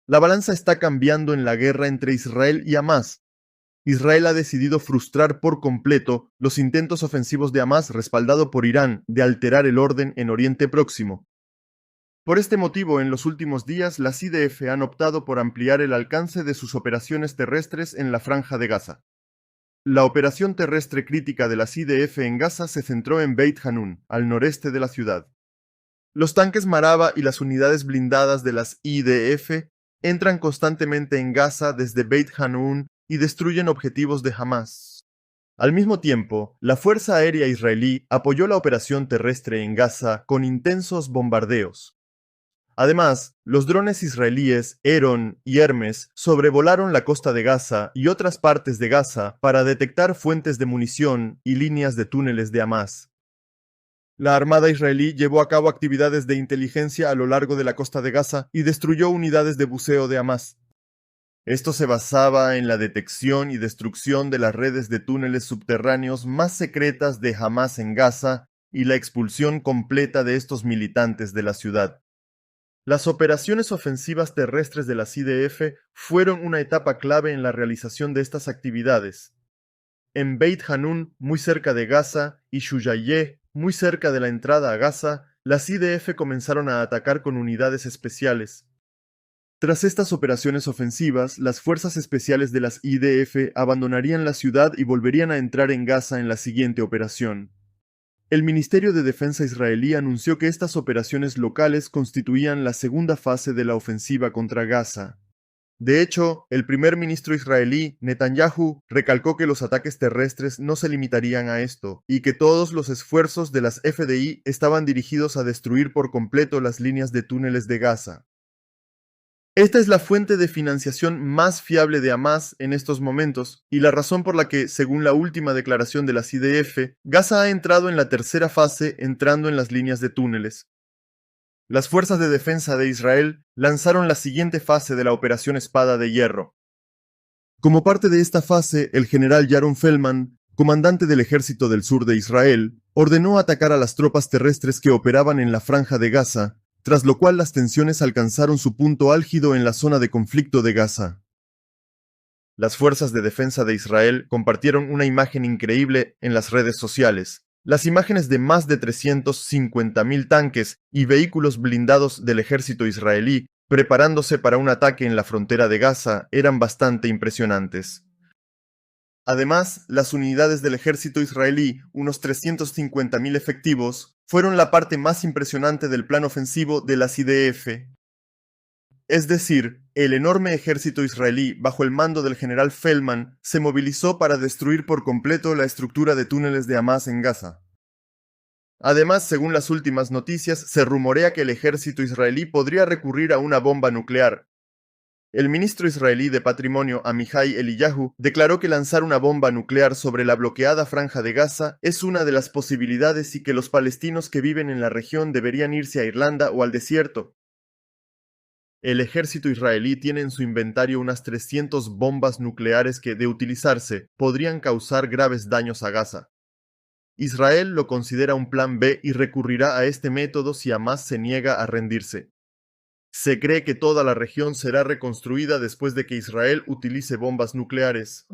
La balanza está cambiando en la guerra entre Israel y Hamás. Israel ha decidido frustrar por completo los intentos ofensivos de Hamás, respaldado por Irán, de alterar el orden en Oriente Próximo. Por este motivo, en los últimos días, las IDF han optado por ampliar el alcance de sus operaciones terrestres en la Franja de Gaza. La operación terrestre crítica de las IDF en Gaza se centró en Beit Hanun, al noreste de la ciudad. Los tanques Marava y las unidades blindadas de las IDF entran constantemente en Gaza desde Beit Hanun y destruyen objetivos de Hamás. Al mismo tiempo, la Fuerza Aérea Israelí apoyó la operación terrestre en Gaza con intensos bombardeos. Además, los drones israelíes Heron y Hermes sobrevolaron la costa de Gaza y otras partes de Gaza para detectar fuentes de munición y líneas de túneles de Hamás. La Armada israelí llevó a cabo actividades de inteligencia a lo largo de la costa de Gaza y destruyó unidades de buceo de Hamás. Esto se basaba en la detección y destrucción de las redes de túneles subterráneos más secretas de Hamás en Gaza y la expulsión completa de estos militantes de la ciudad. Las operaciones ofensivas terrestres de las IDF fueron una etapa clave en la realización de estas actividades. En Beit Hanun, muy cerca de Gaza, y Shujayeh, muy cerca de la entrada a Gaza, las IDF comenzaron a atacar con unidades especiales. Tras estas operaciones ofensivas, las fuerzas especiales de las IDF abandonarían la ciudad y volverían a entrar en Gaza en la siguiente operación. El Ministerio de Defensa israelí anunció que estas operaciones locales constituían la segunda fase de la ofensiva contra Gaza. De hecho, el primer ministro israelí, Netanyahu, recalcó que los ataques terrestres no se limitarían a esto, y que todos los esfuerzos de las FDI estaban dirigidos a destruir por completo las líneas de túneles de Gaza. Esta es la fuente de financiación más fiable de Hamás en estos momentos, y la razón por la que, según la última declaración de las IDF, Gaza ha entrado en la tercera fase entrando en las líneas de túneles. Las fuerzas de defensa de Israel lanzaron la siguiente fase de la Operación Espada de Hierro. Como parte de esta fase, el general Yaron Feldman, comandante del ejército del sur de Israel, ordenó atacar a las tropas terrestres que operaban en la Franja de Gaza, tras lo cual las tensiones alcanzaron su punto álgido en la zona de conflicto de Gaza. Las fuerzas de defensa de Israel compartieron una imagen increíble en las redes sociales. Las imágenes de más de 350.000 tanques y vehículos blindados del ejército israelí preparándose para un ataque en la frontera de Gaza eran bastante impresionantes. Además, las unidades del ejército israelí, unos 350.000 efectivos, fueron la parte más impresionante del plan ofensivo de las IDF. Es decir, el enorme ejército israelí, bajo el mando del general Feldman, se movilizó para destruir por completo la estructura de túneles de Hamás en Gaza. Además, según las últimas noticias, se rumorea que el ejército israelí podría recurrir a una bomba nuclear. El ministro israelí de Patrimonio Amihai Eliyahu declaró que lanzar una bomba nuclear sobre la bloqueada franja de Gaza es una de las posibilidades y que los palestinos que viven en la región deberían irse a Irlanda o al desierto. El ejército israelí tiene en su inventario unas 300 bombas nucleares que, de utilizarse, podrían causar graves daños a Gaza. Israel lo considera un plan B y recurrirá a este método si Hamás se niega a rendirse. Se cree que toda la región será reconstruida después de que Israel utilice bombas nucleares.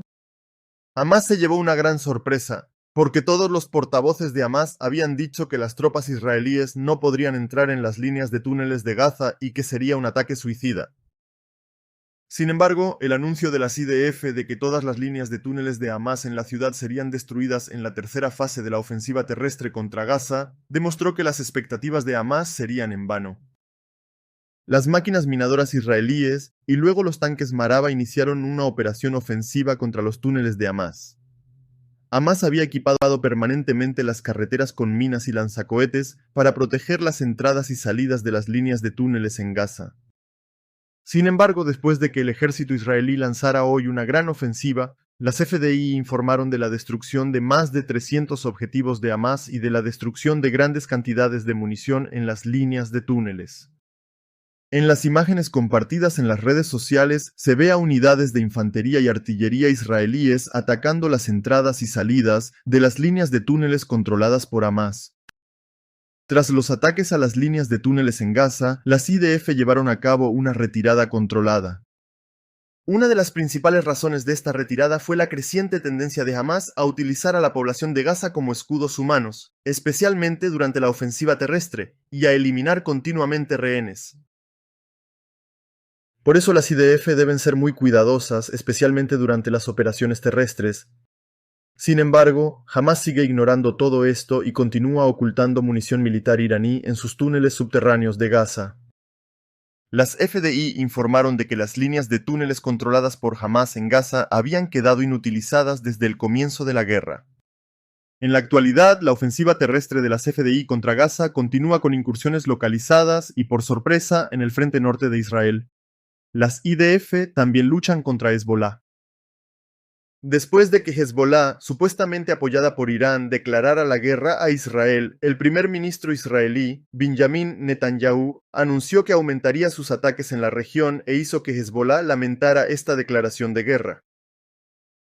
Hamás se llevó una gran sorpresa, porque todos los portavoces de Hamás habían dicho que las tropas israelíes no podrían entrar en las líneas de túneles de Gaza y que sería un ataque suicida. Sin embargo, el anuncio de las IDF de que todas las líneas de túneles de Hamás en la ciudad serían destruidas en la tercera fase de la ofensiva terrestre contra Gaza demostró que las expectativas de Hamás serían en vano. Las máquinas minadoras israelíes y luego los tanques Marava iniciaron una operación ofensiva contra los túneles de Hamás. Hamás había equipado permanentemente las carreteras con minas y lanzacohetes para proteger las entradas y salidas de las líneas de túneles en Gaza. Sin embargo, después de que el ejército israelí lanzara hoy una gran ofensiva, las FDI informaron de la destrucción de más de 300 objetivos de Hamás y de la destrucción de grandes cantidades de munición en las líneas de túneles. En las imágenes compartidas en las redes sociales se ve a unidades de infantería y artillería israelíes atacando las entradas y salidas de las líneas de túneles controladas por Hamás. Tras los ataques a las líneas de túneles en Gaza, las IDF llevaron a cabo una retirada controlada. Una de las principales razones de esta retirada fue la creciente tendencia de Hamás a utilizar a la población de Gaza como escudos humanos, especialmente durante la ofensiva terrestre, y a eliminar continuamente rehenes. Por eso las IDF deben ser muy cuidadosas, especialmente durante las operaciones terrestres. Sin embargo, Hamás sigue ignorando todo esto y continúa ocultando munición militar iraní en sus túneles subterráneos de Gaza. Las FDI informaron de que las líneas de túneles controladas por Hamás en Gaza habían quedado inutilizadas desde el comienzo de la guerra. En la actualidad, la ofensiva terrestre de las FDI contra Gaza continúa con incursiones localizadas y por sorpresa en el frente norte de Israel. Las IDF también luchan contra Hezbollah. Después de que Hezbollah, supuestamente apoyada por Irán, declarara la guerra a Israel, el primer ministro israelí, Benjamin Netanyahu, anunció que aumentaría sus ataques en la región e hizo que Hezbollah lamentara esta declaración de guerra.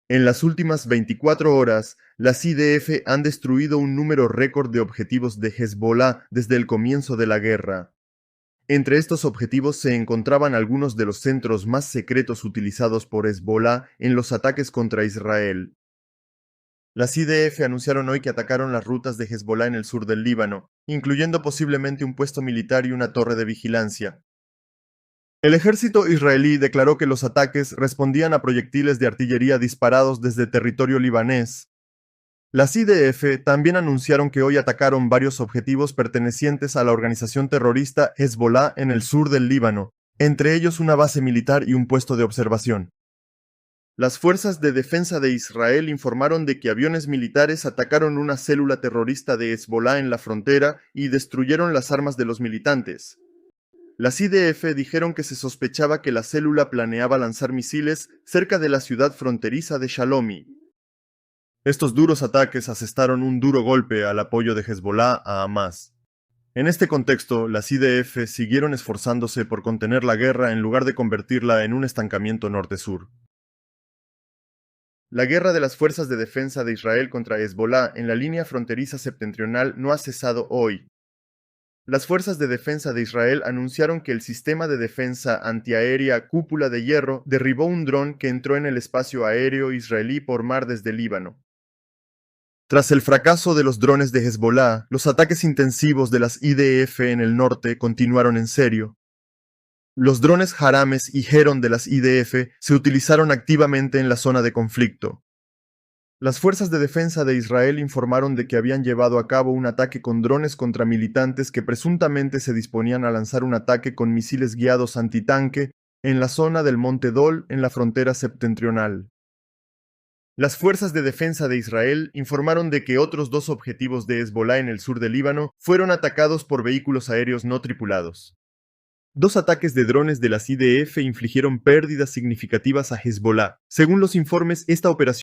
En las últimas 24 horas, las IDF han destruido un número récord de objetivos de Hezbollah desde el comienzo de la guerra. Entre estos objetivos se encontraban algunos de los centros más secretos utilizados por Hezbollah en los ataques contra Israel. Las IDF anunciaron hoy que atacaron las rutas de Hezbollah en el sur del Líbano, incluyendo posiblemente un puesto militar y una torre de vigilancia. El ejército israelí declaró que los ataques respondían a proyectiles de artillería disparados desde territorio libanés. Las IDF también anunciaron que hoy atacaron varios objetivos pertenecientes a la organización terrorista Hezbollah en el sur del Líbano, entre ellos una base militar y un puesto de observación. Las fuerzas de defensa de Israel informaron de que aviones militares atacaron una célula terrorista de Hezbollah en la frontera y destruyeron las armas de los militantes. Las IDF dijeron que se sospechaba que la célula planeaba lanzar misiles cerca de la ciudad fronteriza de Shalomi. Estos duros ataques asestaron un duro golpe al apoyo de Hezbollah a Hamás. En este contexto, las IDF siguieron esforzándose por contener la guerra en lugar de convertirla en un estancamiento norte-sur. La guerra de las fuerzas de defensa de Israel contra Hezbollah en la línea fronteriza septentrional no ha cesado hoy. Las fuerzas de defensa de Israel anunciaron que el sistema de defensa antiaérea Cúpula de Hierro derribó un dron que entró en el espacio aéreo israelí por mar desde Líbano. Tras el fracaso de los drones de Hezbollah, los ataques intensivos de las IDF en el norte continuaron en serio. Los drones Harames y Heron de las IDF se utilizaron activamente en la zona de conflicto. Las fuerzas de defensa de Israel informaron de que habían llevado a cabo un ataque con drones contra militantes que presuntamente se disponían a lanzar un ataque con misiles guiados antitanque en la zona del Monte Dol en la frontera septentrional. Las fuerzas de defensa de Israel informaron de que otros dos objetivos de Hezbollah en el sur del Líbano fueron atacados por vehículos aéreos no tripulados. Dos ataques de drones de las IDF infligieron pérdidas significativas a Hezbollah. Según los informes, esta operación